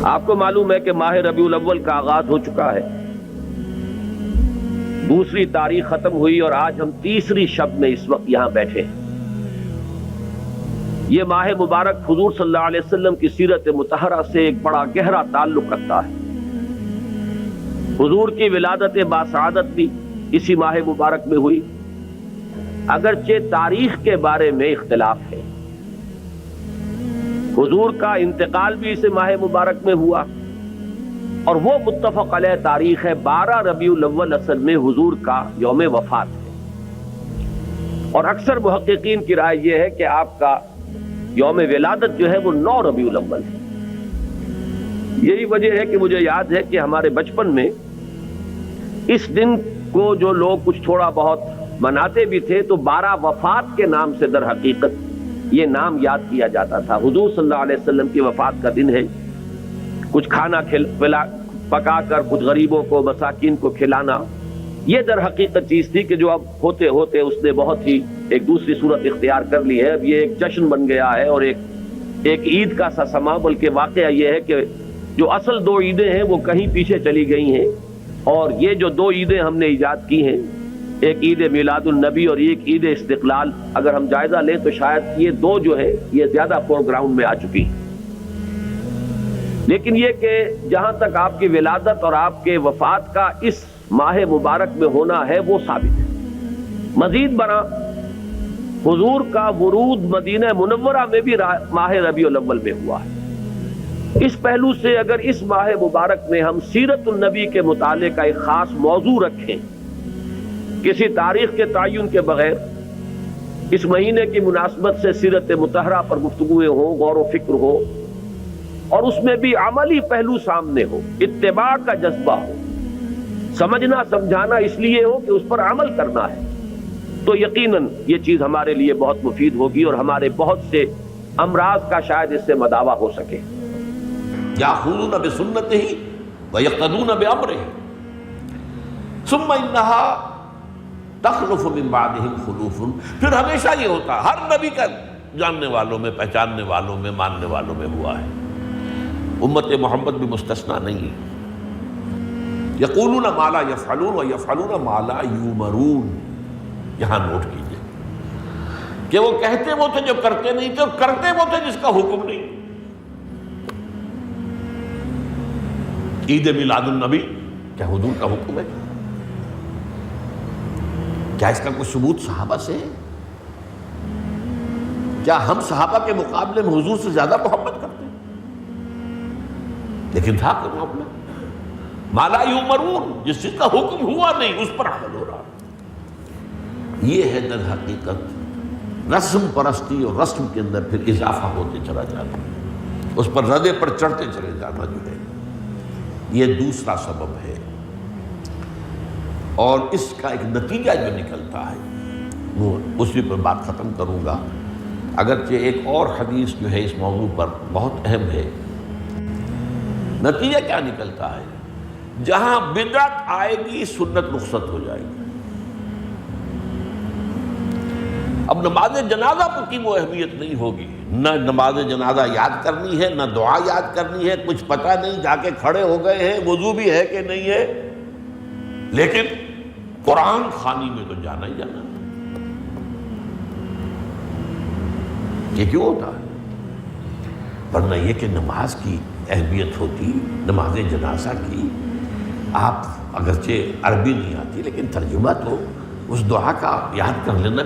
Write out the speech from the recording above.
آپ کو معلوم ہے کہ ماہ ربیع الاول کا آغاز ہو چکا ہے، دوسری تاریخ ختم ہوئی اور آج ہم تیسری شب میں اس وقت یہاں بیٹھے ہیں۔ یہ ماہ مبارک حضور صلی اللہ علیہ وسلم کی سیرت مطہرہ سے ایک بڑا گہرا تعلق رکھتا ہے۔ حضور کی ولادت باسعادت بھی اسی ماہ مبارک میں ہوئی، اگرچہ تاریخ کے بارے میں اختلاف ہے۔ حضور کا انتقال بھی اس ماہ مبارک میں ہوا، اور وہ متفق علیہ تاریخ ہے 12 ربیع الاول اصل میں حضور کا یوم وفات ہے، اور اکثر محققین کی رائے یہ ہے کہ آپ کا یوم ولادت جو ہے وہ 9 ربیع الاول ہے۔ یہی وجہ ہے کہ مجھے یاد ہے کہ ہمارے بچپن میں اس دن کو جو لوگ کچھ تھوڑا بہت مناتے بھی تھے تو 12 وفات کے نام سے در حقیقت یہ نام یاد کیا جاتا تھا۔ حضور صلی اللہ علیہ وسلم کی وفات کا دن ہے، کچھ کھانا پکا کر کچھ غریبوں کو مساکین کو کھلانا، یہ در حقیقت چیز تھی کہ جو اب ہوتے ہوتے اس نے بہت ہی ایک دوسری صورت اختیار کر لی ہے۔ اب یہ ایک جشن بن گیا ہے اور ایک عید کا سا سما، بلکہ واقعہ یہ ہے کہ جو اصل 2 عیدیں ہیں وہ کہیں پیچھے چلی گئی ہیں، اور یہ جو 2 عیدیں ہم نے ایجاد کی ہیں، ایک عید میلاد النبی اور ایک عید استقلال، اگر ہم جائزہ لیں تو شاید یہ 2 جو ہے یہ زیادہ فور گراؤنڈ میں آ چکی ہیں۔ لیکن یہ کہ جہاں تک آپ کی ولادت اور آپ کے وفات کا اس ماہ مبارک میں ہونا ہے وہ ثابت ہے۔ مزید برآں حضور کا ورود مدینہ منورہ میں بھی ماہ ربیع الاول میں ہوا ہے۔ اس پہلو سے اگر اس ماہ مبارک میں ہم سیرت النبی کے مطالعے کا ایک خاص موضوع رکھیں، کسی تاریخ کے تعین کے بغیر اس مہینے کی مناسبت سے سیرت مطہرہ پر گفتگویں ہوں، غور و فکر ہو، اور اس میں بھی عملی پہلو سامنے ہو، اتباع کا جذبہ ہو، سمجھنا سمجھانا اس لیے ہو کہ اس پر عمل کرنا ہے، تو یقیناً یہ چیز ہمارے لیے بہت مفید ہوگی اور ہمارے بہت سے امراض کا شاید اس سے مداوع ہو سکے۔ یاخذون بسنتہ ویقتدون بامرہ ثم انہا تخلف من بعدہم خلوف۔ پھر ہمیشہ یہ ہوتا ہے، ہر نبی کا جاننے والوں میں، پہچاننے والوں میں، ماننے والوں میں ہوا ہے، امت محمد بھی مستثنیٰ نہیں ہے۔ یقولون ما لا یفعلون ویفعلون ما لا یؤمرون۔ یہاں نوٹ کیجئے کہ وہ کہتے وہ تھے جو کرتے نہیں تھے، اور کرتے وہ تھے جس کا حکم نہیں۔ عید میلاد النبی کیا حضور کا حکم ہے؟ کیا اس کا کوئی ثبوت صحابہ سے ہے؟ کیا ہم صحابہ کے مقابلے میں حضور سے زیادہ محبت کرتے ہیں؟ لیکن تھا کہ معاملہ ما لا یؤمرون، جس چیز کا حکم ہوا نہیں اس پر عمل ہو رہا۔ یہ ہے در حقیقت رسم پرستی، اور رسم کے اندر پھر اضافہ ہوتے چلا جانا، اس پر ردے پر چڑھتے چلے جانا جو ہے، یہ دوسرا سبب ہے۔ اور اس کا ایک نتیجہ جو نکلتا ہے وہ اسی پر بات ختم کروں گا، اگرچہ ایک اور حدیث جو ہے اس موضوع پر بہت اہم ہے۔ نتیجہ کیا نکلتا ہے؟ جہاں بدعت آئے گی سنت رخصت ہو جائے گی۔ اب نماز جنازہ کی وہ اہمیت نہیں ہوگی، نہ نماز جنازہ یاد کرنی ہے، نہ دعا یاد کرنی ہے، کچھ پتہ نہیں، جا کے کھڑے ہو گئے ہیں، وضو بھی ہے کہ نہیں ہے، لیکن قرآن خوانی میں تو جانا ہی جانا۔ یہ کیوں ہوتا ہے؟ ورنہ یہ کہ نماز کی اہمیت ہوتی، نماز جنازہ کی، آپ اگرچہ عربی نہیں آتی لیکن ترجمہ تو اس دعا کا یاد کر لینا۔